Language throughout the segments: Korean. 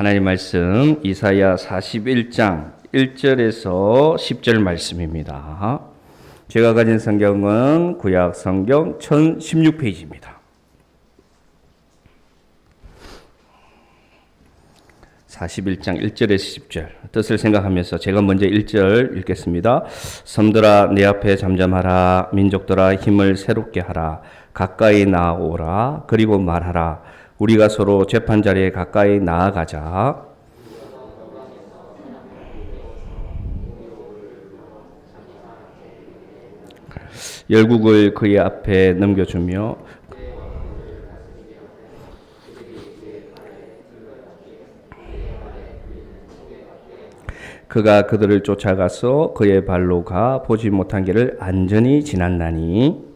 하나님 말씀 이사야 41장 1절에서 10절 말씀입니다. 제가 가진 성경은 구약 성경 1016페이지입니다. 41장 1절에서 10절 뜻을 생각하면서 제가 먼저 1절 읽겠습니다. 섬들아 내 앞에 잠잠하라. 민족들아 힘을 새롭게 하라. 가까이 나아오라. 그리고 말하라. 우리가 서로 재판자리에 가까이 나아가자. 열국을 그의 앞에 넘겨주며 그가 그들을 쫓아가서 그의 발로 가 보지 못한 길을 안전히 지났나니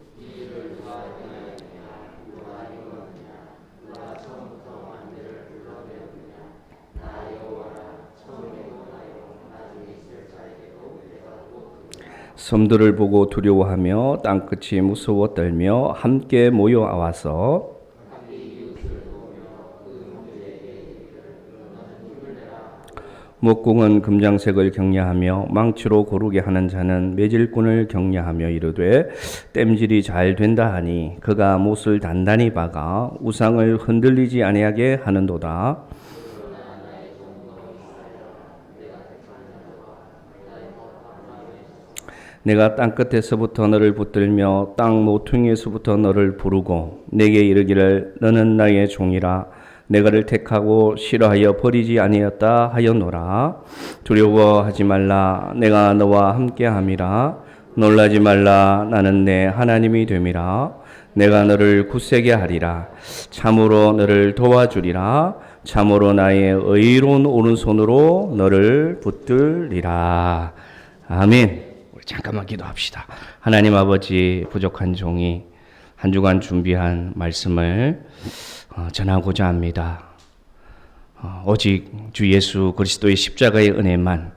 섬들을 보고 두려워하며 땅끝이 무서워 떨며 함께 모여와서 목공은 금장색을 격려하며 망치로 고르게 하는 자는 매질꾼을 격려하며 이르되 땜질이 잘 된다 하니 그가 못을 단단히 박아 우상을 흔들리지 아니하게 하는도다. 내가 땅끝에서부터 너를 붙들며 땅 모퉁이에서부터 너를 부르고 내게 이르기를 너는 나의 종이라 내가를 택하고 싫어하여 버리지 아니었다 하였노라. 두려워하지 말라. 내가 너와 함께함이라. 놀라지 말라. 나는 내 하나님이 됨이라. 내가 너를 굳세게 하리라. 참으로 너를 도와주리라. 참으로 나의 의로운 오른손으로 너를 붙들리라. 아멘. 잠깐만 기도합시다. 하나님 아버지, 부족한 종이 한 주간 준비한 말씀을 전하고자 합니다. 오직 주 예수 그리스도의 십자가의 은혜만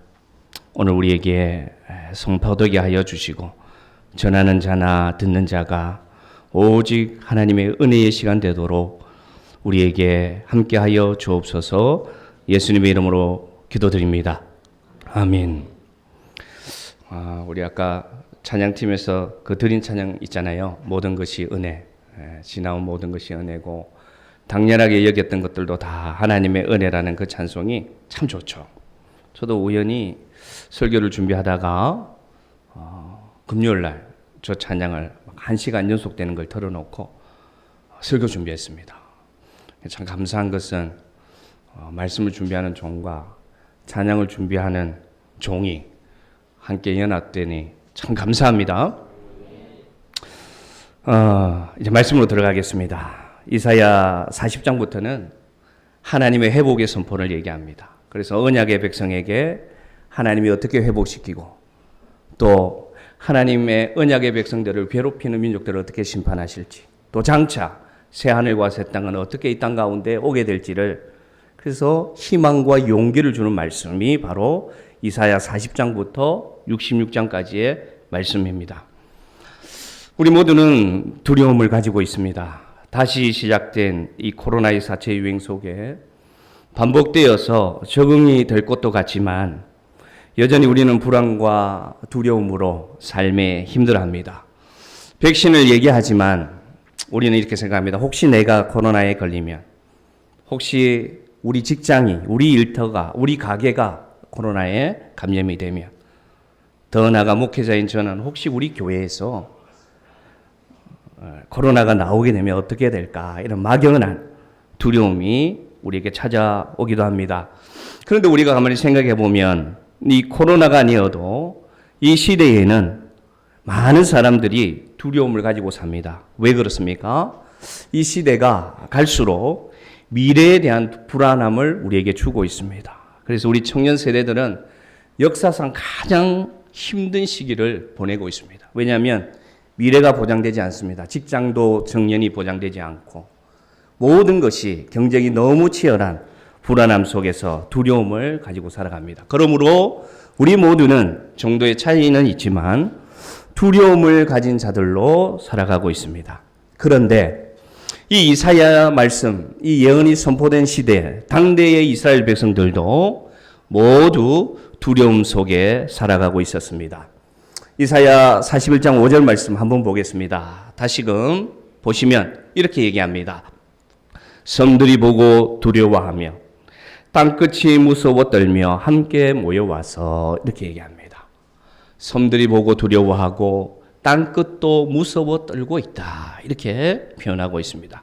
오늘 우리에게 송파되게 하여 주시고 전하는 자나 듣는 자가 오직 하나님의 은혜의 시간 되도록 우리에게 함께하여 주옵소서. 예수님의 이름으로 기도드립니다. 아멘. 우리 아까 찬양팀에서 그 드린 찬양 있잖아요. 모든 것이 은혜, 지나온 모든 것이 은혜고 당연하게 여겼던 것들도 다 하나님의 은혜라는 그 찬송이 참 좋죠. 저도 우연히 설교를 준비하다가 금요일날 저 찬양을 1시간 연속되는 걸 틀어놓고 설교 준비했습니다. 참 감사한 것은 말씀을 준비하는 종과 찬양을 준비하는 종이 함께 연합되니 참 감사합니다. 이제 말씀으로 들어가겠습니다. 이사야 40장부터는 하나님의 회복의 선포를 얘기합니다. 그래서 언약의 백성에게 하나님이 어떻게 회복시키고 또 하나님의 언약의 백성들을 괴롭히는 민족들을 어떻게 심판하실지 또 장차 새하늘과 새 땅은 어떻게 이 땅 가운데 오게 될지를 그래서 희망과 용기를 주는 말씀이 바로 이사야 40장부터 66장까지의 말씀입니다. 우리 모두는 두려움을 가지고 있습니다. 다시 시작된 이 코로나의 4차 유행 속에 반복되어서 적응이 될 것도 같지만 여전히 우리는 불안과 두려움으로 삶에 힘들어합니다. 백신을 얘기하지만 우리는 이렇게 생각합니다. 혹시 내가 코로나에 걸리면, 혹시 우리 직장이, 우리 일터가, 우리 가게가 코로나에 감염이 되면, 더 나아가 목회자인 저는 혹시 우리 교회에서 코로나가 나오게 되면 어떻게 될까 이런 막연한 두려움이 우리에게 찾아오기도 합니다. 그런데 우리가 가만히 생각해 보면 이 코로나가 아니어도 이 시대에는 많은 사람들이 두려움을 가지고 삽니다. 왜 그렇습니까? 이 시대가 갈수록 미래에 대한 불안함을 우리에게 주고 있습니다. 그래서 우리 청년 세대들은 역사상 가장 힘든 시기를 보내고 있습니다. 왜냐하면 미래가 보장되지 않습니다. 직장도 정년이 보장되지 않고 모든 것이 경쟁이 너무 치열한 불안함 속에서 두려움을 가지고 살아갑니다. 그러므로 우리 모두는 정도의 차이는 있지만 두려움을 가진 자들로 살아가고 있습니다. 그런데 이 이사야 말씀, 이 예언이 선포된 시대, 당대의 이스라엘 백성들도 모두 두려움 속에 살아가고 있었습니다. 이사야 41장 5절 말씀 한번 보겠습니다. 다시금 보시면 이렇게 얘기합니다. 섬들이 보고 두려워하며 땅끝이 무서워 떨며 함께 모여와서, 이렇게 얘기합니다. 섬들이 보고 두려워하고 땅끝도 무서워 떨고 있다, 이렇게 표현하고 있습니다.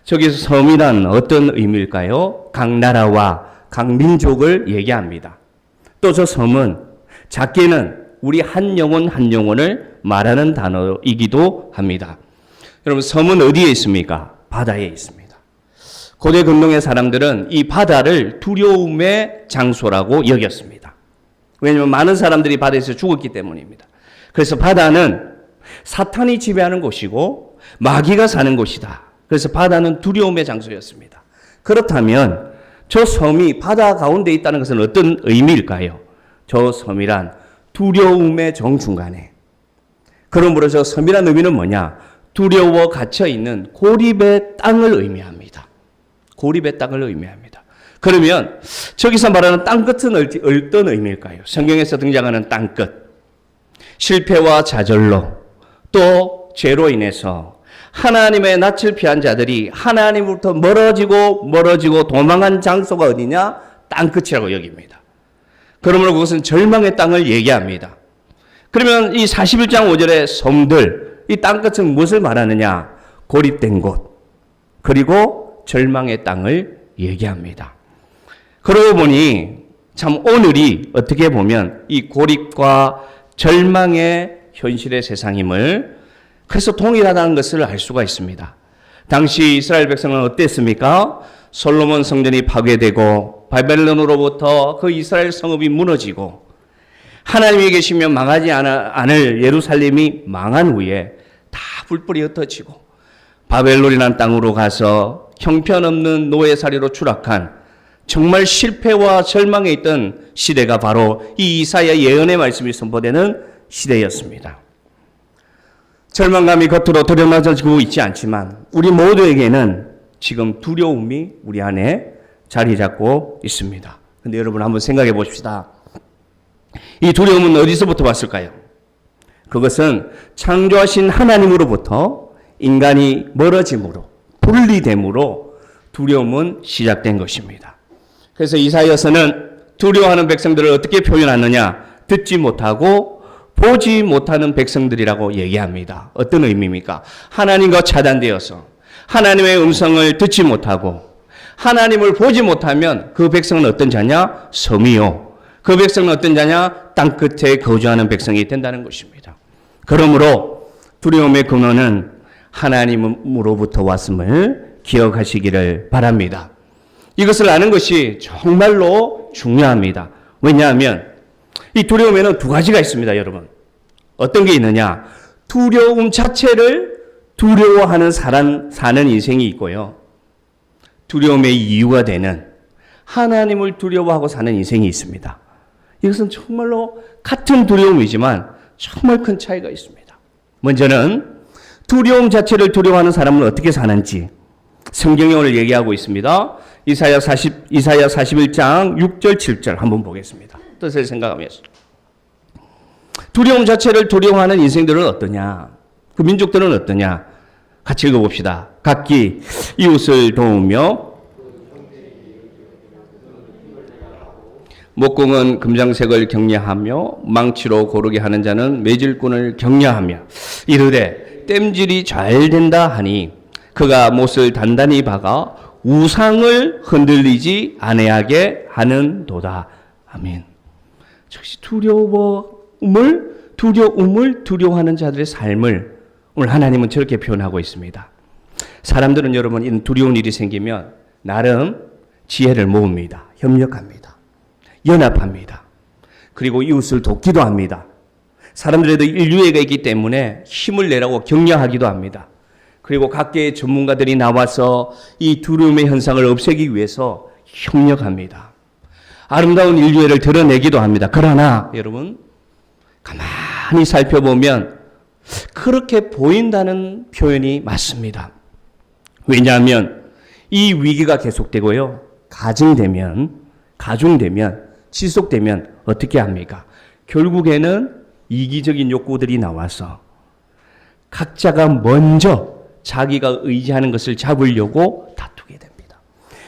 저기서 섬이란 어떤 의미일까요? 각 나라와 각 민족을 얘기합니다. 또 저 섬은 작게는 우리 한 영혼 한 영혼을 말하는 단어이기도 합니다. 여러분, 섬은 어디에 있습니까? 바다에 있습니다. 고대 근동의 사람들은 이 바다를 두려움의 장소라고 여겼습니다. 왜냐하면 많은 사람들이 바다에서 죽었기 때문입니다. 그래서 바다는 사탄이 지배하는 곳이고 마귀가 사는 곳이다. 그래서 바다는 두려움의 장소였습니다. 그렇다면 저 섬이 바다 가운데 있다는 것은 어떤 의미일까요? 저 섬이란 두려움의 정중간에. 그러므로 저 섬이란 의미는 뭐냐? 두려워 갇혀있는 고립의 땅을 의미합니다. 고립의 땅을 의미합니다. 그러면 저기서 말하는 땅끝은 어떤 의미일까요? 성경에서 등장하는 땅끝. 실패와 좌절로 또 죄로 인해서 하나님의 낯을 피한 자들이 하나님으로부터 멀어지고 도망한 장소가 어디냐? 땅끝이라고 여깁니다. 그러므로 그것은 절망의 땅을 얘기합니다. 그러면 이 41장 5절의 섬들, 이 땅끝은 무엇을 말하느냐? 고립된 곳, 그리고 절망의 땅을 얘기합니다. 그러고 보니 참 오늘이 어떻게 보면 이 고립과 절망의 현실의 세상임을, 그래서 동일하다는 것을 알 수가 있습니다. 당시 이스라엘 백성은 어땠습니까? 솔로몬 성전이 파괴되고 바벨론으로부터 그 이스라엘 성읍이 무너지고 하나님이 계시면 망하지 않을 예루살렘이 망한 후에 다 불불이 흩어지고 바벨론이라는 땅으로 가서 형편없는 노예살이로 추락한 정말 실패와 절망에 있던 시대가 바로 이 이사야 예언의 말씀이 선포되는 시대였습니다. 절망감이 겉으로 드러나지고 있지 않지만 우리 모두에게는 지금 두려움이 우리 안에 자리 잡고 있습니다. 근데 여러분 한번 생각해 보십시다. 이 두려움은 어디서부터 왔을까요? 그것은 창조하신 하나님으로부터 인간이 멀어짐으로, 분리됨으로 두려움은 시작된 것입니다. 그래서 이사야서는 두려워하는 백성들을 어떻게 표현하느냐? 듣지 못하고 보지 못하는 백성들이라고 얘기합니다. 어떤 의미입니까? 하나님과 차단되어서 하나님의 음성을 듣지 못하고 하나님을 보지 못하면 그 백성은 어떤 자냐? 섬이요. 그 백성은 어떤 자냐? 땅끝에 거주하는 백성이 된다는 것입니다. 그러므로 두려움의 근원은 하나님으로부터 왔음을 기억하시기를 바랍니다. 이것을 아는 것이 정말로 중요합니다. 왜냐하면 이 두려움에는 두 가지가 있습니다, 여러분. 어떤 게 있느냐? 두려움 자체를 두려워하는 사는 인생이 있고요. 두려움의 이유가 되는 하나님을 두려워하고 사는 인생이 있습니다. 이것은 정말로 같은 두려움이지만 정말 큰 차이가 있습니다. 먼저는 두려움 자체를 두려워하는 사람은 어떻게 사는지 성경이 오늘 얘기하고 있습니다. 이사야 41장 6절 7절 한번 보겠습니다. 뜻을 생각하면서. 두려움 자체를 두려워하는 인생들은 어떠냐? 그 민족들은 어떠냐? 같이 읽어봅시다. 각기 이웃을 도우며 목공은 금장색을 격려하며 망치로 고르게 하는 자는 매질꾼을 격려하며 이르되 땜질이 잘 된다 하니 그가 못을 단단히 박아 우상을 흔들리지 아니하게 하는도다. 아멘. 즉시 두려움을 두려워하는 자들의 삶을 오늘 하나님은 저렇게 표현하고 있습니다. 사람들은 여러분 이런 두려운 일이 생기면 나름 지혜를 모읍니다. 협력합니다. 연합합니다. 그리고 이웃을 돕기도 합니다. 사람들에도 인류애가 있기 때문에 힘을 내라고 격려하기도 합니다. 그리고 각계의 전문가들이 나와서 이 두려움의 현상을 없애기 위해서 협력합니다. 아름다운 인류애를 드러내기도 합니다. 그러나 여러분 가만히 살펴보면 그렇게 보인다는 표현이 맞습니다. 왜냐하면 이 위기가 계속되고요. 가중되면, 지속되면 어떻게 합니까? 결국에는 이기적인 욕구들이 나와서 각자가 먼저 자기가 의지하는 것을 잡으려고 다투게 됩니다.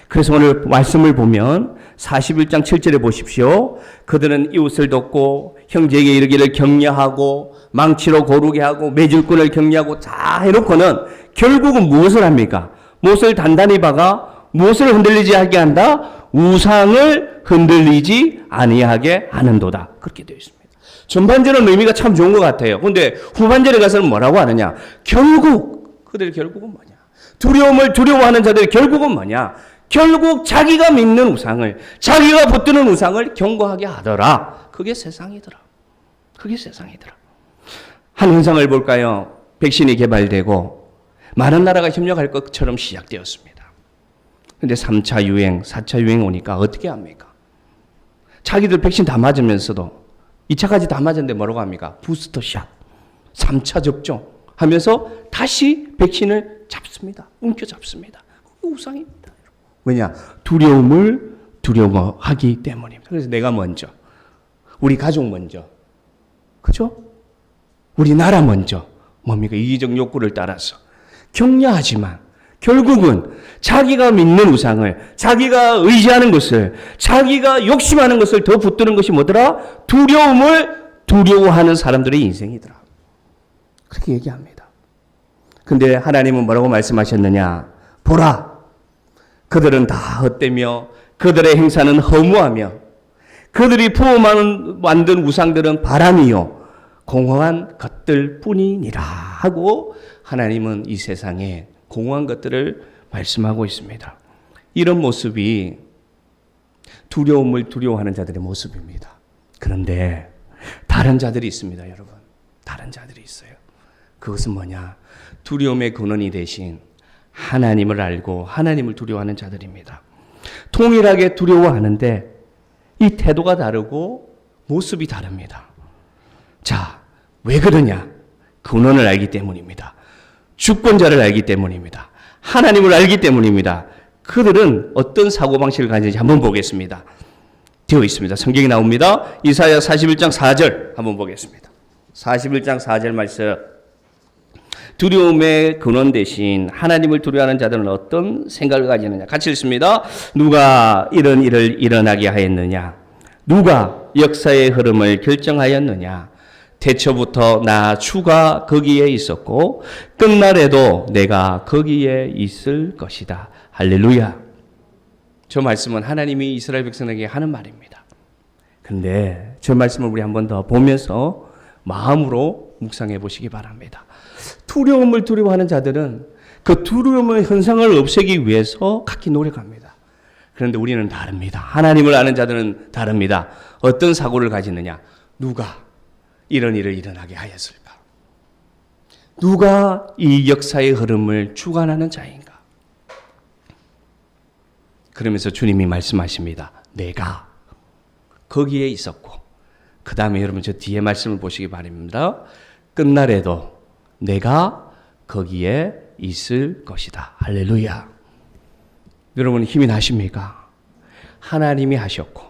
그래서 오늘 말씀을 보면 41장 7절에 보십시오. 그들은 이웃을 돕고 형제에게 이르기를 격려하고 망치로 고르게 하고 매질꾼을 격려하고 다 해놓고는 결국은 무엇을 합니까? 무엇을 단단히 박아 무엇을 흔들리지 하게 한다? 우상을 흔들리지 아니하게 하는도다. 그렇게 되어 있습니다. 전반전은 의미가 참 좋은 것 같아요. 그런데 후반전에 가서는 뭐라고 하느냐? 그들의 결국은 뭐냐? 두려움을 두려워하는 자들의 결국은 뭐냐? 결국 자기가 믿는 우상을, 자기가 붙드는 우상을 경고하게 하더라. 그게 세상이더라. 한 현상을 볼까요? 백신이 개발되고 많은 나라가 협력할 것처럼 시작되었습니다. 근데 3차 유행, 4차 유행 오니까 어떻게 합니까? 자기들 백신 다 맞으면서도 2차까지 다 맞았는데 뭐라고 합니까? 부스터샷, 3차 접종 하면서 다시 백신을 잡습니다. 움켜잡습니다. 그게 우상입니다. 왜냐? 두려움을 두려워하기 때문입니다. 그래서 내가 먼저, 우리 가족 먼저, 그죠? 우리 나라 먼저, 뭡니까? 이기적 욕구를 따라서 격려하지만 결국은 자기가 믿는 우상을, 자기가 의지하는 것을, 자기가 욕심하는 것을 더 붙드는 것이 뭐더라? 두려움을 두려워하는 사람들의 인생이더라. 그렇게 얘기합니다. 근데 하나님은 뭐라고 말씀하셨느냐? 보라, 그들은 다 헛되며 그들의 행사는 허무하며 그들이 만든 우상들은 바람이요 공허한 것들 뿐이니라 하고 하나님은 이 세상에 공허한 것들을 말씀하고 있습니다. 이런 모습이 두려움을 두려워하는 자들의 모습입니다. 그런데 다른 자들이 있습니다, 여러분. 다른 자들이 있어요. 그것은 뭐냐? 두려움의 근원이 되신 하나님을 알고 하나님을 두려워하는 자들입니다. 동일하게 두려워하는데 이 태도가 다르고 모습이 다릅니다. 자, 왜 그러냐? 근원을 알기 때문입니다. 주권자를 알기 때문입니다. 하나님을 알기 때문입니다. 그들은 어떤 사고방식을 가지는지 한번 보겠습니다. 되어 있습니다. 성경이 나옵니다. 이사야 41장 4절 한번 보겠습니다. 41장 4절 말씀. 두려움의 근원 대신 하나님을 두려워하는 자들은 어떤 생각을 가지느냐. 같이 읽습니다. 누가 이런 일을 일어나게 하였느냐. 누가 역사의 흐름을 결정하였느냐. 태초부터 나 주가 거기에 있었고 끝날에도 내가 거기에 있을 것이다. 할렐루야. 저 말씀은 하나님이 이스라엘 백성에게 하는 말입니다. 그런데 저 말씀을 우리 한 번 더 보면서 마음으로 묵상해 보시기 바랍니다. 두려움을 두려워하는 자들은 그 두려움의 현상을 없애기 위해서 각기 노력합니다. 그런데 우리는 다릅니다. 하나님을 아는 자들은 다릅니다. 어떤 사고를 가지느냐. 누가 이런 일을 일어나게 하였을까? 누가 이 역사의 흐름을 주관하는 자인가? 그러면서 주님이 말씀하십니다. 내가 거기에 있었고 그 다음에 여러분 저 뒤에 말씀을 보시기 바랍니다. 끝날에도 내가 거기에 있을 것이다. 할렐루야. 여러분 힘이 나십니까? 하나님이 하셨고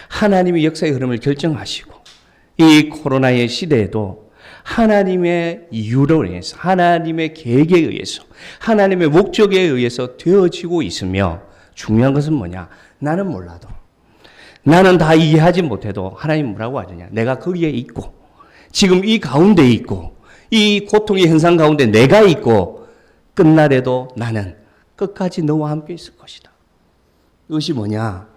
하나님이 역사의 흐름을 결정하시고 이 코로나의 시대에도 하나님의 이유로 인해서 하나님의 계획에 의해서 하나님의 목적에 의해서 되어지고 있으며 중요한 것은 뭐냐? 나는 몰라도 나는 다 이해하지 못해도 하나님 뭐라고 하느냐? 내가 거기에 있고 지금 이 가운데 있고 이 고통의 현상 가운데 내가 있고 끝날에도 나는 끝까지 너와 함께 있을 것이다. 이것이 뭐냐?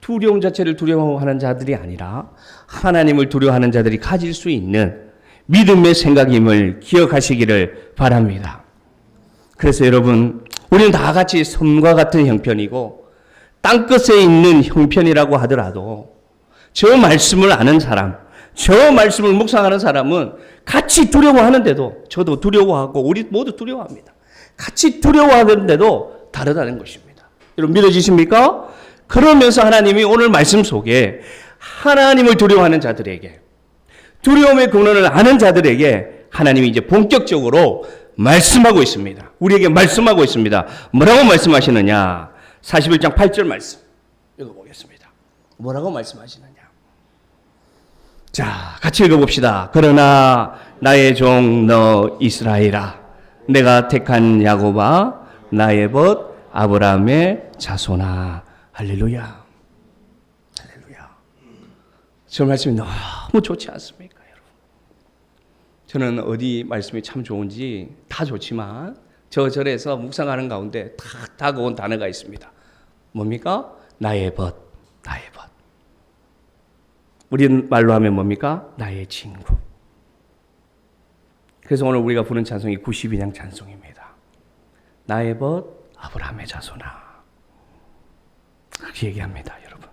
두려움 자체를 두려워하는 자들이 아니라 하나님을 두려워하는 자들이 가질 수 있는 믿음의 생각임을 기억하시기를 바랍니다. 그래서 여러분 우리는 다 같이 섬과 같은 형편이고 땅끝에 있는 형편이라고 하더라도 저 말씀을 아는 사람, 저 말씀을 묵상하는 사람은 같이 두려워하는데도 저도 두려워하고 우리 모두 두려워합니다. 같이 두려워하는데도 다르다는 것입니다. 여러분 믿어지십니까? 그러면서 하나님이 오늘 말씀 속에 하나님을 두려워하는 자들에게 두려움의 근원을 아는 자들에게 하나님이 이제 본격적으로 말씀하고 있습니다. 우리에게 말씀하고 있습니다. 뭐라고 말씀하시느냐? 41장 8절 말씀 읽어보겠습니다. 뭐라고 말씀하시느냐? 자, 같이 읽어봅시다. 그러나 나의 종 너 이스라엘아, 내가 택한 야곱아, 나의 벗 아브라함의 자손아. 할렐루야. 할렐루야. 저 말씀이 너무 좋지 않습니까, 여러분? 저는 어디 말씀이 참 좋은지 다 좋지만 저 절에서 묵상하는 가운데 탁 다가온 단어가 있습니다. 뭡니까? 나의 벗, 나의 벗. 우리 말로 하면 뭡니까? 나의 친구. 그래서 오늘 우리가 부른 찬송이 92장 찬송입니다. 나의 벗 아브라함의 자손아. 그렇게 얘기합니다, 여러분.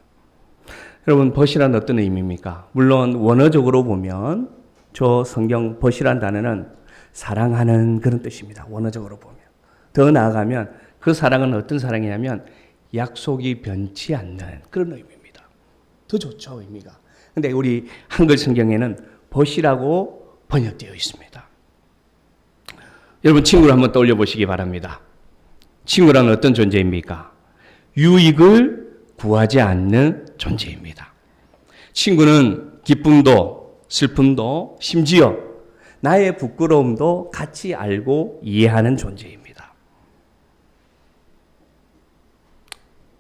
여러분, 벗이란 어떤 의미입니까? 물론 원어적으로 보면 저 성경 벗이란 단어는 사랑하는 그런 뜻입니다. 원어적으로 보면. 더 나아가면 그 사랑은 어떤 사랑이냐면 약속이 변치 않는 그런 의미입니다. 더 좋죠, 의미가. 근데 우리 한글 성경에는 벗이라고 번역되어 있습니다. 여러분, 친구를 한번 떠올려 보시기 바랍니다. 친구란 어떤 존재입니까? 유익을 구하지 않는 존재입니다. 친구는 기쁨도 슬픔도 심지어 나의 부끄러움도 같이 알고 이해하는 존재입니다.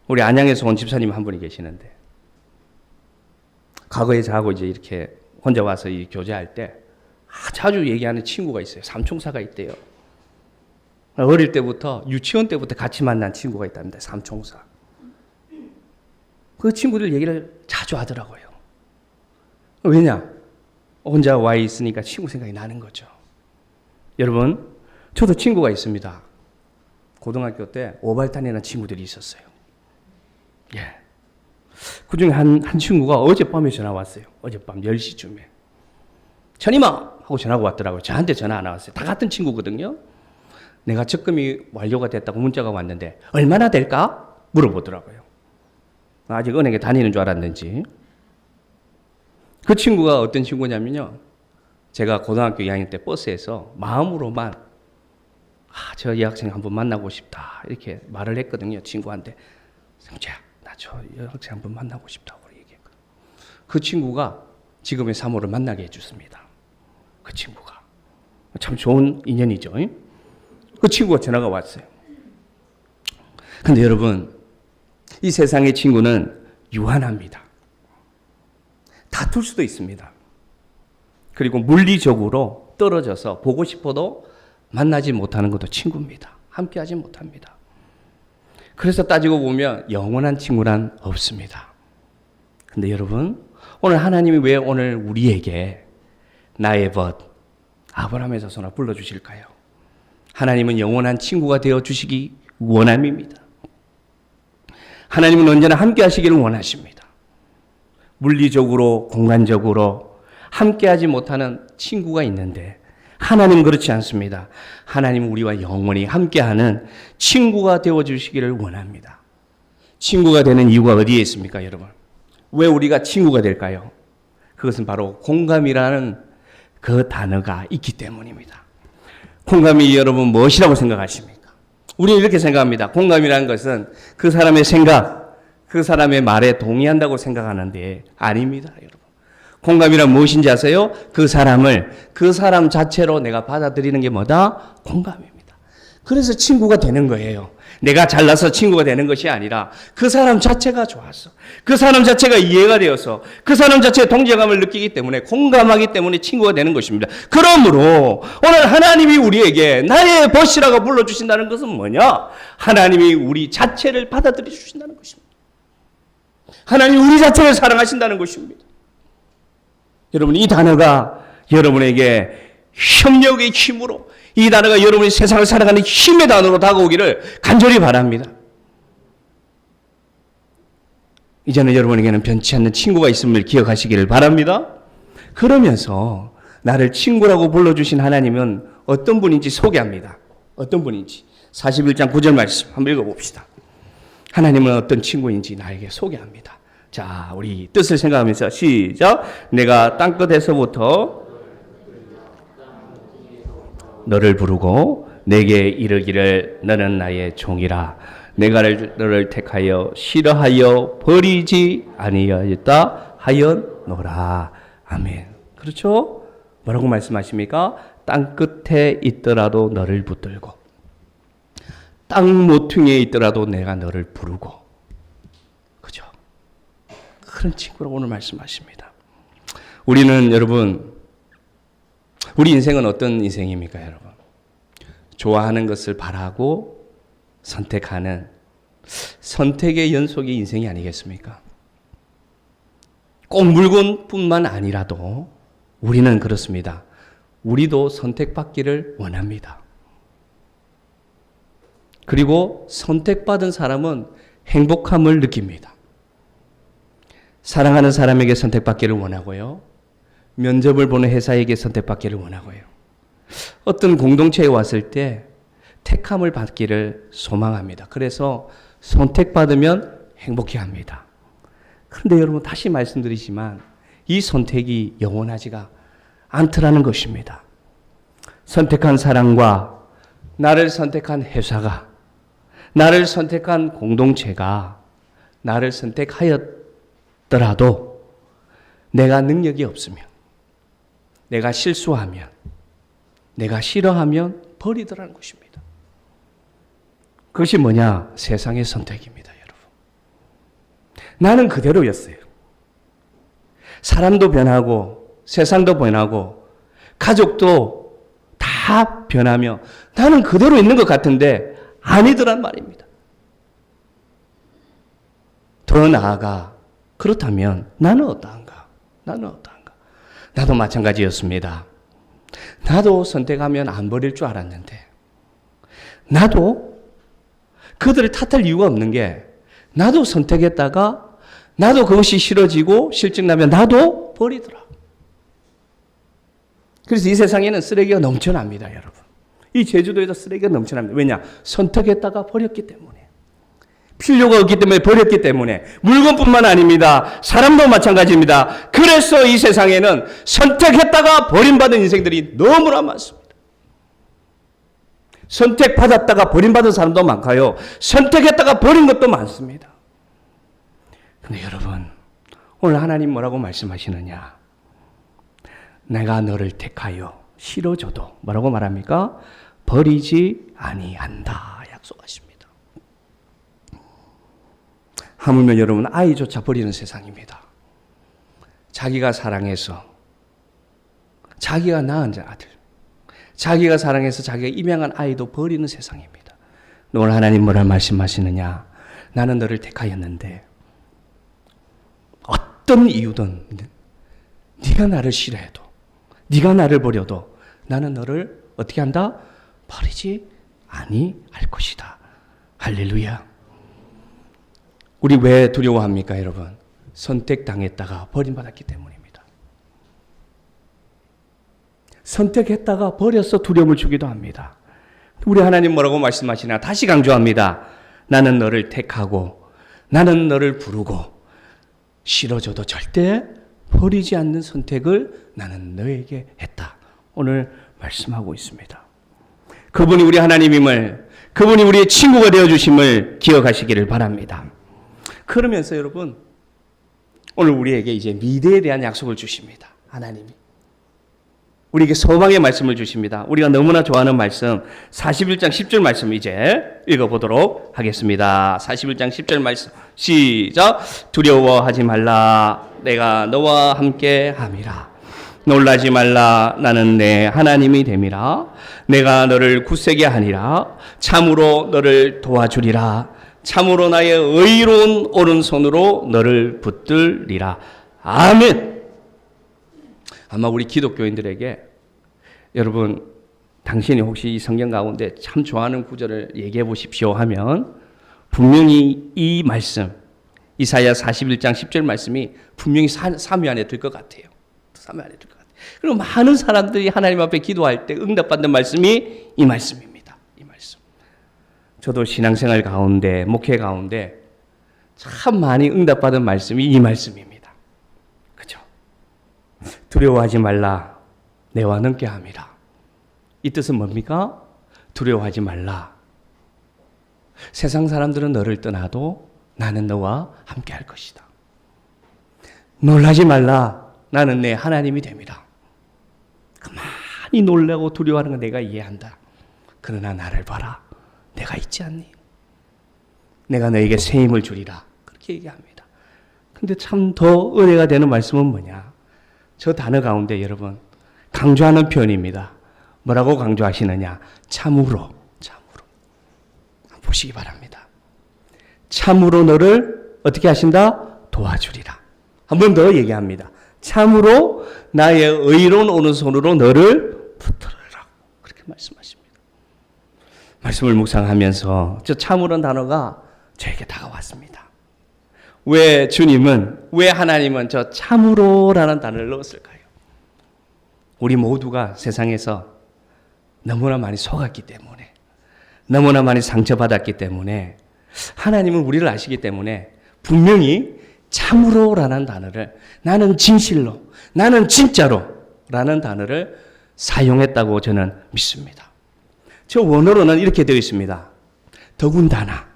우리 안양에서 온 집사님 한 분이 계시는데 과거에 저하고 이제 이렇게 혼자 와서 이 교제할 때 자주 얘기하는 친구가 있어요. 삼총사가 있대요. 어릴 때부터 유치원 때부터 같이 만난 친구가 있답니다. 삼총사. 그 친구들 얘기를 자주 하더라고요. 왜냐? 혼자 와 있으니까 친구 생각이 나는 거죠. 여러분, 저도 친구가 있습니다. 고등학교 때 오발탄이라는 친구들이 있었어요. 예. 그 중에 한 친구가 어젯밤에 전화 왔어요. 어젯밤 10시쯤에. 천이마! 하고 전화가 왔더라고요. 저한테 전화 안 왔어요. 다 같은 친구거든요. 내가 적금이 완료가 됐다고 문자가 왔는데 얼마나 될까? 물어보더라고요. 아직 은행에 다니는 줄 알았는지. 그 친구가 어떤 친구냐면요. 제가 고등학교 2학년 때 버스에서 마음으로만 저 이 학생 한번 만나고 싶다 이렇게 말을 했거든요. 친구한테. 성재야, 나 저 학생 한번 만나고 싶다고 얘기했거든요. 그 친구가 지금의 사모를 만나게 해줬습니다. 그 친구가. 참 좋은 인연이죠. 그 친구가 전화가 왔어요. 근데 여러분, 이 세상의 친구는 유한합니다. 다툴 수도 있습니다. 그리고 물리적으로 떨어져서 보고 싶어도 만나지 못하는 것도 친구입니다. 함께하지 못합니다. 그래서 따지고 보면 영원한 친구란 없습니다. 근데 여러분, 오늘 하나님이 왜 오늘 우리에게 나의 벗 아브라함의 자손아 불러주실까요? 하나님은 영원한 친구가 되어주시기 원함입니다. 하나님은 언제나 함께 하시기를 원하십니다. 물리적으로, 공간적으로 함께하지 못하는 친구가 있는데 하나님은 그렇지 않습니다. 하나님은 우리와 영원히 함께하는 친구가 되어주시기를 원합니다. 친구가 되는 이유가 어디에 있습니까, 여러분? 왜 우리가 친구가 될까요? 그것은 바로 공감이라는 그 단어가 있기 때문입니다. 공감이 여러분 무엇이라고 생각하십니까? 우리는 이렇게 생각합니다. 공감이라는 것은 그 사람의 생각, 그 사람의 말에 동의한다고 생각하는데 아닙니다, 여러분. 공감이란 무엇인지 아세요? 그 사람을 그 사람 자체로 내가 받아들이는 게 뭐다? 공감입니다. 그래서 친구가 되는 거예요. 내가 잘나서 친구가 되는 것이 아니라 그 사람 자체가 좋아서, 그 사람 자체가 이해가 되어서, 그 사람 자체의 동정감을 느끼기 때문에, 공감하기 때문에 친구가 되는 것입니다. 그러므로 오늘 하나님이 우리에게 나의 벗이라고 불러주신다는 것은 뭐냐? 하나님이 우리 자체를 받아들여 주신다는 것입니다. 하나님이 우리 자체를 사랑하신다는 것입니다. 여러분, 이 단어가 여러분에게 협력의 힘으로, 이 단어가 여러분이 세상을 살아가는 힘의 단어로 다가오기를 간절히 바랍니다. 이제는 여러분에게는 변치 않는 친구가 있음을 기억하시기를 바랍니다. 그러면서 나를 친구라고 불러주신 하나님은 어떤 분인지 소개합니다. 어떤 분인지. 41장 9절 말씀 한번 읽어봅시다. 하나님은 어떤 친구인지 나에게 소개합니다. 자, 우리 뜻을 생각하면서 시작. 내가 땅끝에서부터 너를 부르고 내게 이르기를 너는 나의 종이라. 내가 너를 택하여 싫어하여 버리지 아니하였다 하였노라. 아멘. 그렇죠? 뭐라고 말씀하십니까? 땅 끝에 있더라도 너를 붙들고 땅 모퉁이에 있더라도 내가 너를 부르고. 그죠? 그런 친구라고 오늘 말씀하십니다. 우리는 여러분, 우리 인생은 어떤 인생입니까, 여러분? 좋아하는 것을 바라고 선택하는 선택의 연속의 인생이 아니겠습니까? 꼭 물건뿐만 아니라도 우리는 그렇습니다. 우리도 선택받기를 원합니다. 그리고 선택받은 사람은 행복함을 느낍니다. 사랑하는 사람에게 선택받기를 원하고요. 면접을 보는 회사에게 선택받기를 원하고요. 어떤 공동체에 왔을 때 택함을 받기를 소망합니다. 그래서 선택받으면 행복해합니다. 그런데 여러분 다시 말씀드리지만 이 선택이 영원하지가 않더라는 것입니다. 선택한 사람과 나를 선택한 회사가, 나를 선택한 공동체가 나를 선택하였더라도 내가 능력이 없으면, 내가 실수하면, 내가 싫어하면 버리더라는 것입니다. 그것이 뭐냐? 세상의 선택입니다, 여러분. 나는 그대로였어요. 사람도 변하고 세상도 변하고 가족도 다 변하며 나는 그대로 있는 것 같은데 아니더란 말입니다. 더 나아가 그렇다면 나는 어떠한가? 나도 마찬가지였습니다. 나도 선택하면 안 버릴 줄 알았는데, 나도 그들을 탓할 이유가 없는 게, 나도 선택했다가 나도 그것이 싫어지고 실증나면 나도 버리더라. 그래서 이 세상에는 쓰레기가 넘쳐납니다, 여러분. 이 제주도에도 쓰레기가 넘쳐납니다. 왜냐? 선택했다가 버렸기 때문에. 필요가 없기 때문에 버렸기 때문에. 물건뿐만 아닙니다. 사람도 마찬가지입니다. 그래서 이 세상에는 선택했다가 버림받은 인생들이 너무나 많습니다. 선택받았다가 버림받은 사람도 많고요. 선택했다가 버린 것도 많습니다. 근데 여러분, 오늘 하나님 뭐라고 말씀하시느냐? 내가 너를 택하여 싫어져도 뭐라고 말합니까? 버리지 아니한다 약속하십니다. 하물며 여러분, 아이조차 버리는 세상입니다. 자기가 사랑해서, 자기가 낳은 아들, 자기가 사랑해서 자기가 입양한 아이도 버리는 세상입니다. 오늘 하나님 뭐라 말씀하시느냐? 나는 너를 택하였는데 어떤 이유든 네가 나를 싫어해도, 네가 나를 버려도 나는 너를 어떻게 한다? 버리지 아니할 것이다. 할렐루야. 우리 왜 두려워합니까, 여러분? 선택당했다가 버림받았기 때문입니다. 선택했다가 버려서 두려움을 주기도 합니다. 우리 하나님 뭐라고 말씀하시나? 다시 강조합니다. 나는 너를 택하고 나는 너를 부르고 싫어져도 절대 버리지 않는 선택을 나는 너에게 했다. 오늘 말씀하고 있습니다. 그분이 우리 하나님임을, 그분이 우리의 친구가 되어주심을 기억하시기를 바랍니다. 그러면서 여러분, 오늘 우리에게 이제 미래에 대한 약속을 주십니다. 하나님이. 우리에게 소망의 말씀을 주십니다. 우리가 너무나 좋아하는 말씀, 41장 10절 말씀 이제 읽어보도록 하겠습니다. 41장 10절 말씀 시작. 두려워하지 말라. 내가 너와 함께 함이라. 놀라지 말라. 나는 내 하나님이 됨이라. 내가 너를 굳세게 하니라. 참으로 너를 도와주리라. 참으로 나의 의로운 오른손으로 너를 붙들리라. 아멘. 아마 우리 기독교인들에게 여러분, 당신이 혹시 이 성경 가운데 참 좋아하는 구절을 얘기해 보십시오 하면 분명히 이 말씀, 이사야 41장 10절 말씀이 분명히 3위 안에 들 것 같아요. 3위 안에 들 것 같아요. 그리고 많은 사람들이 하나님 앞에 기도할 때 응답받는 말씀이 이 말씀입니다. 이 말씀. 저도 신앙생활 가운데, 목회 가운데 참 많이 응답받은 말씀이 이 말씀입니다. 그죠? 두려워하지 말라. 내와 함께 함이라. 이 뜻은 뭡니까? 두려워하지 말라. 세상 사람들은 너를 떠나도 나는 너와 함께 할 것이다. 놀라지 말라. 나는 내 하나님이 됨이라. 그만이 놀라고 두려워하는 건 내가 이해한다. 그러나 나를 봐라. 내가 있지 않니? 내가 너에게 새 힘을 주리라. 그렇게 얘기합니다. 근데 참 더 은혜가 되는 말씀은 뭐냐? 저 단어 가운데 여러분 강조하는 표현입니다. 뭐라고 강조하시느냐? 참으로. 보시기 바랍니다. 참으로 너를 어떻게 하신다? 도와주리라. 한 번 더 얘기합니다. 참으로 나의 의로운 오른손으로 너를 붙들으라. 그렇게 말씀하십니다. 말씀을 묵상하면서 저 참으로는 단어가 저에게 다가왔습니다. 왜 하나님은 저 참으로라는 단어를 넣었을까요? 우리 모두가 세상에서 너무나 많이 속았기 때문에, 너무나 많이 상처받았기 때문에, 하나님은 우리를 아시기 때문에 분명히 참으로라는 단어를, 나는 진실로, 나는 진짜로 라는 단어를 사용했다고 저는 믿습니다. 저 원어로는 이렇게 되어 있습니다. 더군다나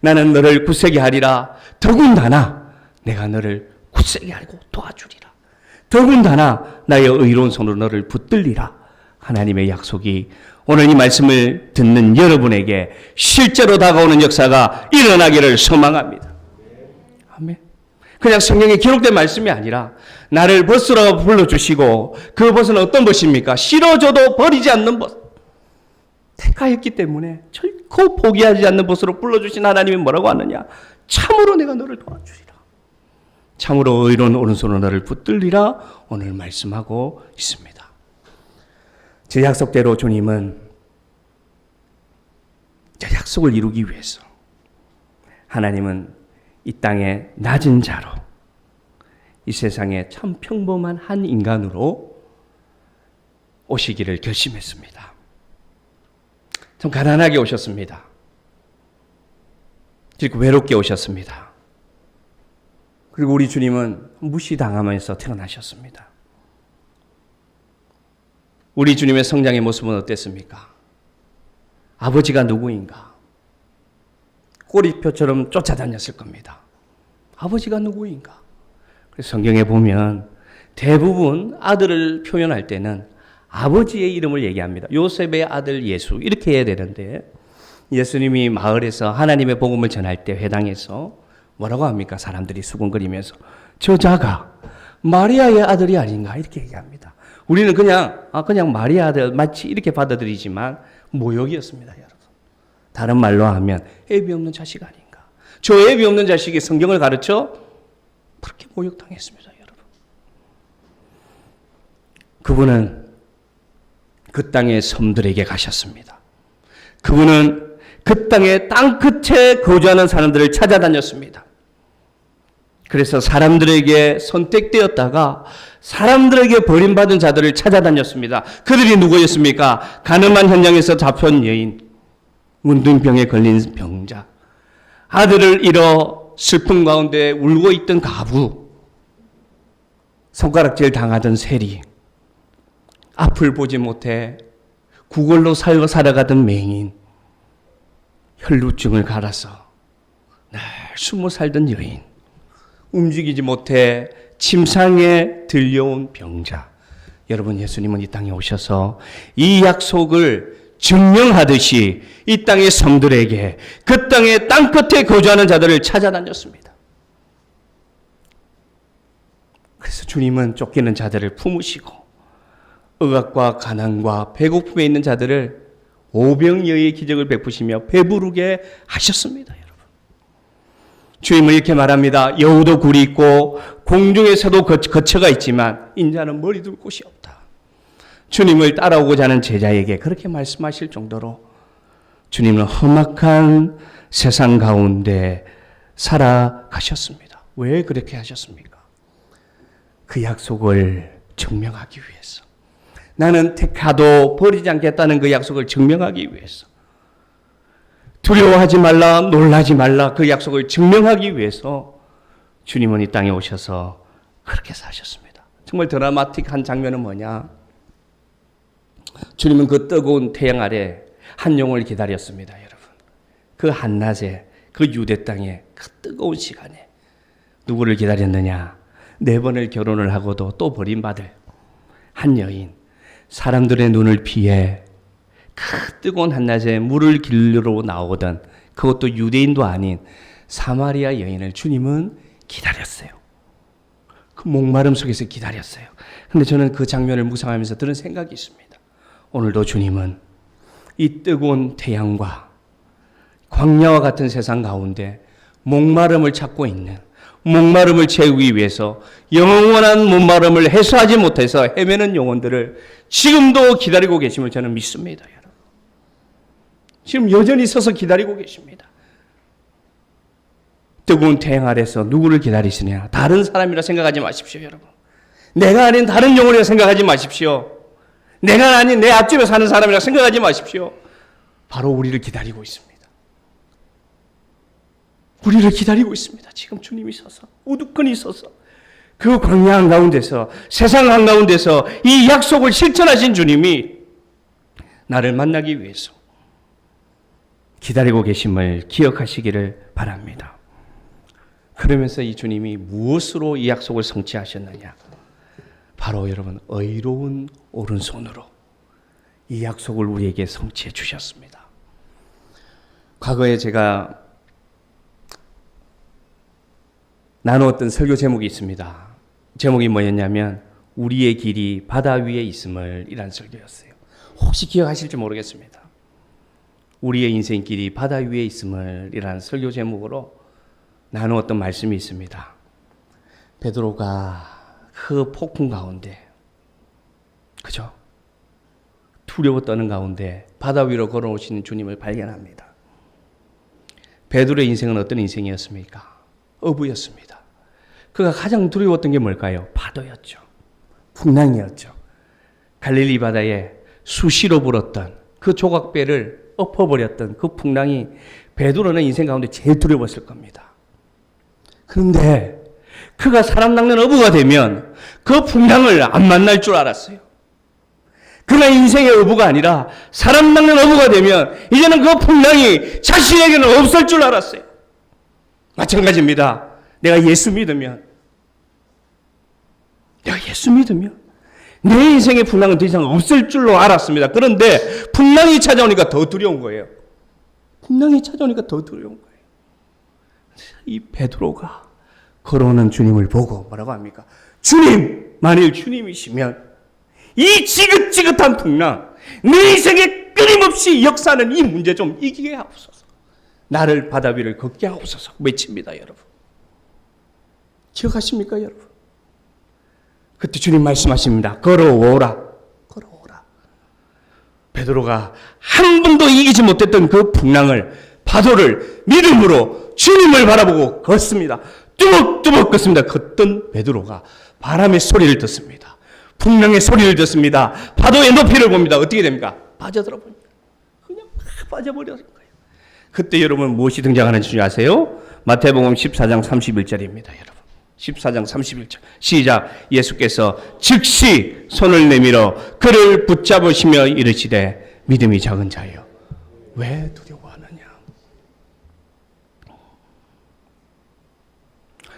나는 너를 굳세게 하리라. 더군다나 내가 너를 굳세게 하고 도와주리라. 더군다나 나의 의로운 손으로 너를 붙들리라. 하나님의 약속이 오늘 이 말씀을 듣는 여러분에게 실제로 다가오는 역사가 일어나기를 소망합니다. 아멘. 그냥 성경에 기록된 말씀이 아니라 나를 벗으라고 불러주시고 그 벗은 어떤 벗입니까? 싫어져도 버리지 않는 벗. 택하였기 때문에 결코 포기하지 않는 벗으로 불러주신 하나님이 뭐라고 하느냐? 참으로 내가 너를 도와주리라. 참으로 의로운 오른손으로 너를 붙들리라. 오늘 말씀하고 있습니다. 제 약속대로 주님은 제 약속을 이루기 위해서 하나님은 이 땅에 낮은 자로, 이 세상에 참 평범한 한 인간으로 오시기를 결심했습니다. 좀 가난하게 오셨습니다. 그리고 외롭게 오셨습니다. 그리고 우리 주님은 무시당하면서 태어나셨습니다. 우리 주님의 성장의 모습은 어땠습니까? 아버지가 누구인가? 꼬리표처럼 쫓아다녔을 겁니다. 아버지가 누구인가? 그래서 성경에 보면 대부분 아들을 표현할 때는 아버지의 이름을 얘기합니다. 요셉의 아들 예수 이렇게 해야 되는데, 예수님이 마을에서 하나님의 복음을 전할 때 회당에서 뭐라고 합니까? 사람들이 수군거리면서 저 자가 마리아의 아들이 아닌가 이렇게 얘기합니다. 우리는 그냥 마리아 아들 마치 이렇게 받아들이지만 모욕이었습니다, 여러분. 다른 말로 하면 애비 없는 자식 아닌가. 저 애비 없는 자식이 성경을 가르쳐 그렇게 모욕당했습니다, 여러분. 그분은 그 땅의 섬들에게 가셨습니다. 그분은 그 땅의 땅끝에 거주하는 사람들을 찾아다녔습니다. 그래서 사람들에게 선택되었다가 사람들에게 버림받은 자들을 찾아다녔습니다. 그들이 누구였습니까? 가늠한 현장에서 잡혀온 여인, 문둥병에 걸린 병자, 아들을 잃어 슬픔 가운데 울고 있던 가부, 손가락질 당하던 세리, 앞을 보지 못해 구걸로 살아가던 맹인, 혈루증을 갈아서 늘 숨어 살던 여인, 움직이지 못해 침상에 들려온 병자. 여러분, 예수님은 이 땅에 오셔서 이 약속을 증명하듯이 이 땅의 성들에게, 그 땅의 땅끝에 거주하는 자들을 찾아다녔습니다. 그래서 주님은 쫓기는 자들을 품으시고 억압과 가난과 배고픔에 있는 자들을 오병이어의 기적을 베푸시며 배부르게 하셨습니다, 여러분. 주님은 이렇게 말합니다. 여우도 굴이 있고 공중에서도 거처가 있지만 인자는 머리 둘 곳이 없다. 주님을 따라오고자 하는 제자에게 그렇게 말씀하실 정도로 주님은 험악한 세상 가운데 살아가셨습니다. 왜 그렇게 하셨습니까? 그 약속을 증명하기 위해서. 나는 택하도 버리지 않겠다는 그 약속을 증명하기 위해서, 두려워하지 말라, 놀라지 말라 그 약속을 증명하기 위해서 주님은 이 땅에 오셔서 그렇게 사셨습니다. 정말 드라마틱한 장면은 뭐냐? 주님은 그 뜨거운 태양 아래 한 영혼을 기다렸습니다, 여러분. 그 한낮에, 그 유대 땅에, 그 뜨거운 시간에 누구를 기다렸느냐? 4번을 결혼을 하고도 또 버림받을 한 여인, 사람들의 눈을 피해 그 뜨거운 한낮에 물을 길러 나오던 그것도 유대인도 아닌 사마리아 여인을 주님은 기다렸어요. 그 목마름 속에서 기다렸어요. 근데 저는 그 장면을 묵상하면서 들은 생각이 있습니다. 오늘도 주님은 이 뜨거운 태양과 광야와 같은 세상 가운데 목마름을 찾고 있는, 목마름을 채우기 위해서 영원한 목마름을 해소하지 못해서 헤매는 영혼들을 지금도 기다리고 계심을 저는 믿습니다, 여러분. 지금 여전히 서서 기다리고 계십니다. 뜨거운 태양 아래서 누구를 기다리시냐? 다른 사람이라 생각하지 마십시오, 여러분. 내가 아닌 다른 영혼이라 생각하지 마십시오. 내가 아닌 내 앞집에 사는 사람이라 생각하지 마십시오. 바로 우리를 기다리고 있습니다. 우리를 기다리고 있습니다. 지금 주님이 서서, 우두커니 서서, 그 광야 한가운데서, 세상 한가운데서 이 약속을 실천하신 주님이 나를 만나기 위해서 기다리고 계심을 기억하시기를 바랍니다. 그러면서 이 주님이 무엇으로 이 약속을 성취하셨느냐? 바로 여러분, 의로운 오른손으로 이 약속을 우리에게 성취해 주셨습니다. 과거에 제가 나누었던 설교 제목이 있습니다. 제목이 뭐였냐면 우리의 길이 바다 위에 있음을 이란 설교였어요. 혹시 기억하실지 모르겠습니다. 우리의 인생 길이 바다 위에 있음을 이란 설교 제목으로 나누었던 말씀이 있습니다. 베드로가 그 폭풍 가운데, 그죠? 두려워 떠는 가운데 바다 위로 걸어오시는 주님을 발견합니다. 베드로의 인생은 어떤 인생이었습니까? 어부였습니다. 그가 가장 두려웠던 게 뭘까요? 파도였죠. 풍랑이었죠. 갈릴리 바다에 수시로 불었던 그 조각배를 엎어버렸던 그 풍랑이 베드로는 인생 가운데 제일 두려웠을 겁니다. 그런데 그가 사람 낚는 어부가 되면 그 풍랑을 안 만날 줄 알았어요. 그가 인생의 어부가 아니라 사람 낚는 어부가 되면 이제는 그 풍랑이 자신에게는 없을 줄 알았어요. 마찬가지입니다. 내가 예수 믿으면 내 인생의 풍랑은 더 이상 없을 줄로 알았습니다. 그런데 풍랑이 찾아오니까 더 두려운 거예요. 이 베드로가 걸어오는 주님을 보고 뭐라고 합니까? 주님! 만일 주님이시면 이 지긋지긋한 풍랑, 내 인생에 끊임없이 역사하는 이 문제 좀 이기게 하옵소서. 나를 바다 위를 걷게 하옵소서 외칩니다, 여러분. 기억하십니까, 여러분? 그때 주님 말씀하십니다. 걸어오라. 베드로가 한 번도 이기지 못했던 그 풍랑을, 파도를 믿음으로 주님을 바라보고 걷습니다. 뚜벅뚜벅 걷습니다. 걷던 베드로가 바람의 소리를 듣습니다. 풍랑의 소리를 듣습니다. 파도의 높이를 봅니다. 어떻게 됩니까? 빠져들어 봅니다. 그냥 빠져버리는 거예요. 그때 여러분 무엇이 등장하는지 아세요? 마태복음 14장 31절입니다. 여러분 14장 31절 시작. 예수께서 즉시 손을 내밀어 그를 붙잡으시며 이르시되 믿음이 작은 자여 왜 두려워하느냐.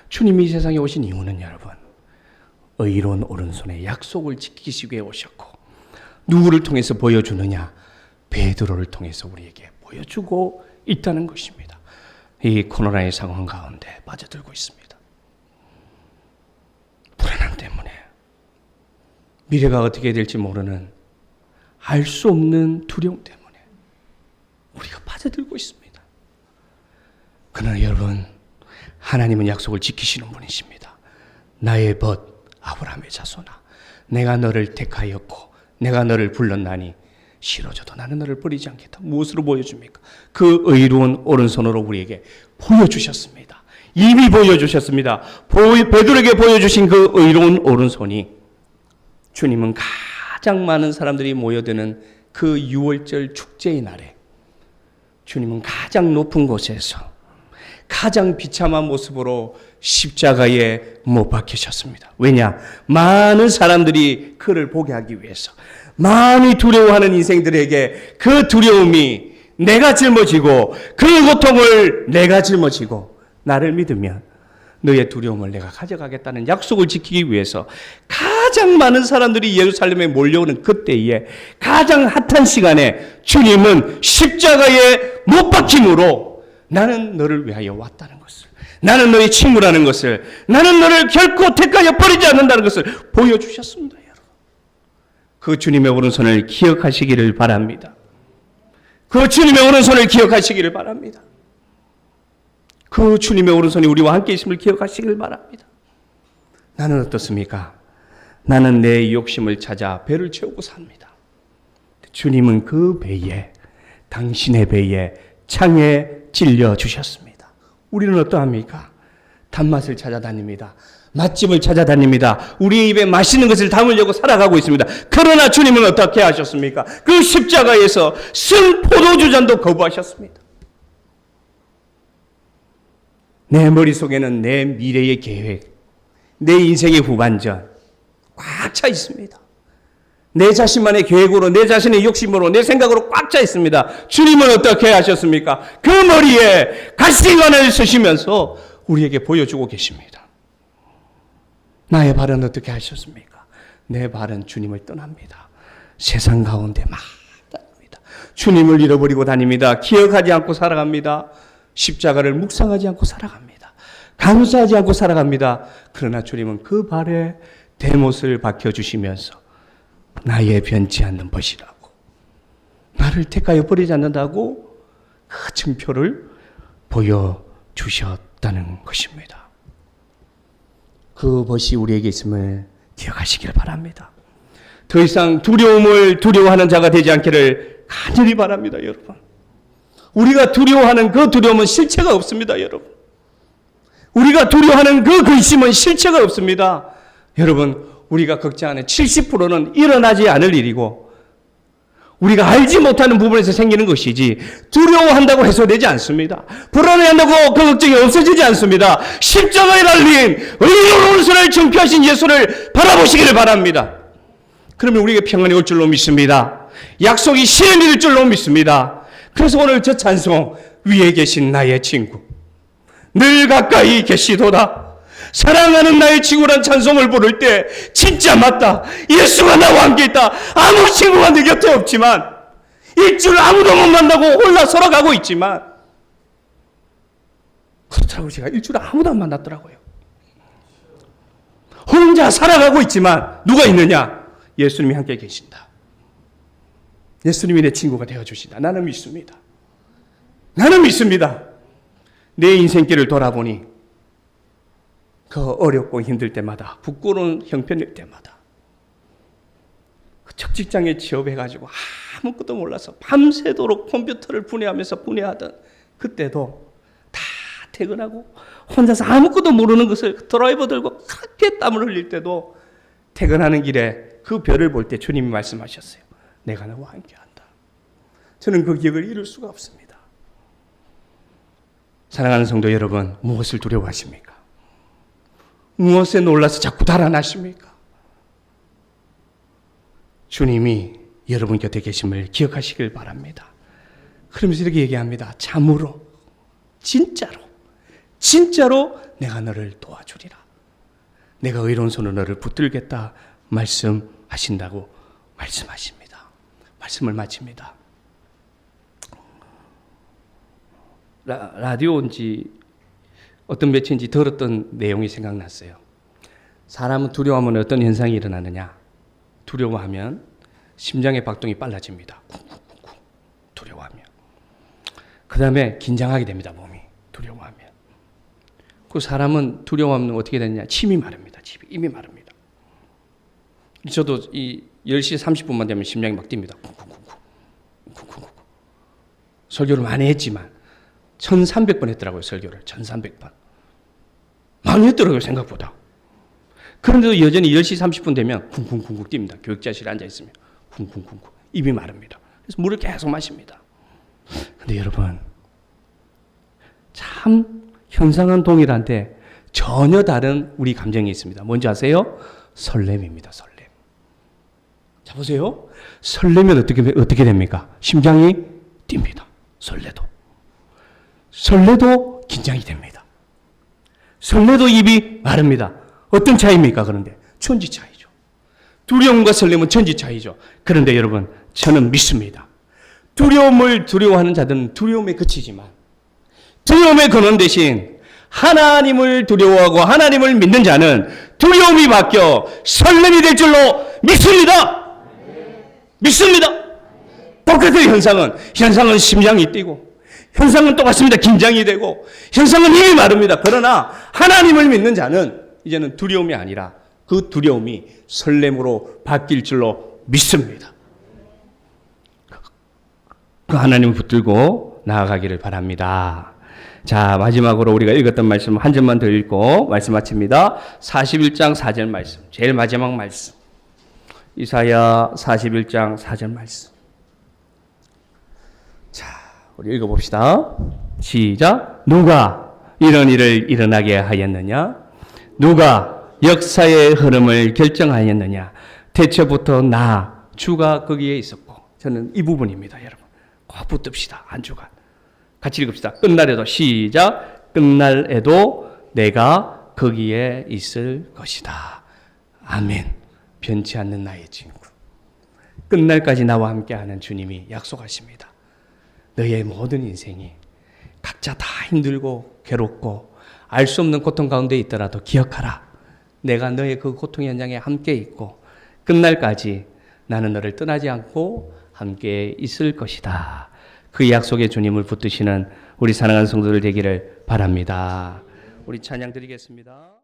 주님이 이 세상에 오신 이유는 여러분 의로운 오른손에 약속을 지키시기 위해 오셨고 누구를 통해서 보여주느냐? 베드로를 통해서 우리에게 보여주고 있다는 것입니다. 이 코로나의 상황 가운데 빠져들고 있습니다. 불안함 때문에 미래가 어떻게 될지 모르는 알 수 없는 두려움 때문에 우리가 빠져들고 있습니다. 그러나 여러분 하나님은 약속을 지키시는 분이십니다. 나의 벗 아브라함의 자손아 내가 너를 택하였고 내가 너를 불렀나니 싫어져도 나는 너를 버리지 않겠다. 무엇으로 보여줍니까? 그 의로운 오른손으로 우리에게 보여주셨습니다. 이미 보여주셨습니다. 베드로에게 보여주신 그 의로운 오른손이 주님은 가장 많은 사람들이 모여드는 그 6월절 축제의 날에 주님은 가장 높은 곳에서 가장 비참한 모습으로 십자가에 못 박히셨습니다. 왜냐? 많은 사람들이 그를 보게 하기 위해서, 많이 두려워하는 인생들에게 그 두려움이 내가 짊어지고 그 고통을 내가 짊어지고 나를 믿으면 너의 두려움을 내가 가져가겠다는 약속을 지키기 위해서 가장 많은 사람들이 예루살렘에 몰려오는 그때에 가장 핫한 시간에 주님은 십자가에 못 박힘으로 나는 너를 위하여 왔다는 것을, 나는 너의 친구라는 것을, 나는 너를 결코 택하여 버리지 않는다는 것을 보여주셨습니다. 여러분, 그 주님의 오른손을 기억하시기를 바랍니다. 그 주님의 오른손을 기억하시기를 바랍니다. 그 주님의 오른손이 우리와 함께 있음을 기억하시길 바랍니다. 나는 어떻습니까? 나는 내 욕심을 찾아 배를 채우고 삽니다. 주님은 그 배에, 당신의 배에 창에 찔려 주셨습니다. 우리는 어떠합니까? 단맛을 찾아다닙니다. 맛집을 찾아다닙니다. 우리 입에 맛있는 것을 담으려고 살아가고 있습니다. 그러나 주님은 어떻게 하셨습니까? 그 십자가에서 쓴 포도주 잔도 거부하셨습니다. 내 머릿속에는 내 미래의 계획, 내 인생의 후반전 꽉 차 있습니다. 내 자신만의 계획으로, 내 자신의 욕심으로, 내 생각으로 꽉 차 있습니다. 주님은 어떻게 하셨습니까? 그 머리에 가시관을 쓰시면서 우리에게 보여주고 계십니다. 나의 발은 어떻게 하셨습니까? 내 발은 주님을 떠납니다. 세상 가운데 막 다닙니다. 주님을 잃어버리고 다닙니다. 기억하지 않고 살아갑니다. 십자가를 묵상하지 않고 살아갑니다. 감사하지 않고 살아갑니다. 그러나 주님은 그 발에 대못을 박혀주시면서 나의 변치 않는 벗이라고, 나를 택하여 버리지 않는다고 그 증표를 보여주셨다는 것입니다. 그 벗이 우리에게 있음을 기억하시길 바랍니다. 더 이상 두려움을 두려워하는 자가 되지 않기를 간절히 바랍니다. 여러분, 우리가 두려워하는 그 두려움은 실체가 없습니다. 여러분, 우리가 두려워하는 그 근심은 실체가 없습니다. 여러분, 우리가 걱정하는 70%는 일어나지 않을 일이고 우리가 알지 못하는 부분에서 생기는 것이지 두려워한다고 해소되지 않습니다. 불안해한다고 그 걱정이 없어지지 않습니다. 십자가에 달린 의로운 오른손을 증표하신 예수를 바라보시기를 바랍니다. 그러면 우리에게 평안이 올 줄로 믿습니다. 약속이 실현될 줄로 믿습니다. 그래서 오늘 저 찬송, 위에 계신 나의 친구, 늘 가까이 계시도다, 사랑하는 나의 친구란 찬송을 부를 때 진짜 맞다, 예수가 나와 함께 있다. 아무 친구가 내 곁에 없지만, 일주일 아무도 못 만나고 홀라 살아가고 있지만, 그렇다고 제가 일주일 아무도 안 만났더라고요. 혼자 살아가고 있지만 누가 있느냐? 예수님이 함께 계신다. 예수님이 내 친구가 되어주신다. 나는 믿습니다. 나는 믿습니다. 내 인생길을 돌아보니 그 어렵고 힘들 때마다, 부끄러운 형편일 때마다, 그 첫 직장에 취업해가지고 아무것도 몰라서 밤새도록 컴퓨터를 분해하면서 분해하던 그때도 다 퇴근하고 혼자서 아무것도 모르는 것을 드라이버 들고 그렇게 땀을 흘릴 때도 퇴근하는 길에 그 별을 볼 때 주님이 말씀하셨어요. 내가 너와 함께한다. 저는 그 기억을 잃을 수가 없습니다. 사랑하는 성도 여러분, 무엇을 두려워하십니까? 무엇에 놀라서 자꾸 달아나십니까? 주님이 여러분 곁에 계심을 기억하시길 바랍니다. 그러면서 이렇게 얘기합니다. 참으로, 진짜로 내가 너를 도와주리라. 내가 의로운 손으로 너를 붙들겠다 말씀하신다고 말씀하십니다. 말씀을 마칩니다. 라디오인지 어떤 매체인지 들었던 내용이 생각났어요. 사람은 두려워하면 어떤 현상이 일어나느냐? 두려워하면 심장의 박동이 빨라집니다. 쿵쿵쿵쿵. 두려워하면. 그 다음에 긴장하게 됩니다. 몸이. 두려워하면. 그 사람은 두려워하면 어떻게 되느냐? 침이 마릅니다. 입이 마릅니다. 저도 이 10시 30분만 되면 심장이 막 뜁니다. 쿵쿵쿵쿵. 쿵쿵쿵쿵. 설교를 많이 했지만 1300번 했더라고요. 설교를 1300번. 많이 했더라고요. 생각보다. 그런데도 여전히 10시 30분 되면 쿵쿵쿵쿵 뜁니다. 교육자실에 앉아있으면 쿵쿵쿵쿵. 입이 마릅니다. 그래서 물을 계속 마십니다. 근데 여러분, 참 현상은 동일한데 전혀 다른 우리 감정이 있습니다. 뭔지 아세요? 설렘입니다. 설렘. 자, 보세요. 설레면 어떻게 됩니까? 심장이 뜁니다. 설레도 긴장이 됩니다. 설레도 입이 마릅니다. 어떤 차이입니까? 그런데 천지 차이죠. 두려움과 설렘은 천지 차이죠. 그런데 여러분, 저는 믿습니다. 두려움을 두려워하는 자들은 두려움에 그치지만 두려움의 근원 대신 하나님을 두려워하고 하나님을 믿는 자는 두려움이 바뀌어 설렘이 될 줄로 믿습니다. 믿습니다. 똑같은 현상은 심장이 뛰고, 현상은 똑같습니다. 긴장이 되고, 현상은 힘이 마릅니다. 그러나 하나님을 믿는 자는 이제는 두려움이 아니라 그 두려움이 설렘으로 바뀔 줄로 믿습니다. 그 하나님을 붙들고 나아가기를 바랍니다. 자, 마지막으로 우리가 읽었던 말씀 한 점만 더 읽고 말씀 마칩니다. 41장 4절 말씀, 제일 마지막 말씀. 이사야 41장 4절 말씀. 자, 우리 읽어봅시다. 시작. 누가 이런 일을 일어나게 하였느냐? 누가 역사의 흐름을 결정하였느냐? 태초부터 나, 주가 거기에 있었고. 저는 이 부분입니다, 여러분. 꼭 붙듭시다, 한 주간. 같이 읽읍시다. 끝날에도, 시작. 끝날에도 내가 거기에 있을 것이다. 아멘. 변치 않는 나의 친구. 끝날까지 나와 함께하는 주님이 약속하십니다. 너의 모든 인생이 각자 다 힘들고 괴롭고 알 수 없는 고통 가운데 있더라도 기억하라. 내가 너의 그 고통 현장에 함께 있고 끝날까지 나는 너를 떠나지 않고 함께 있을 것이다. 그 약속의 주님을 붙드시는 우리 사랑하는 성도들 되기를 바랍니다. 우리 찬양 드리겠습니다.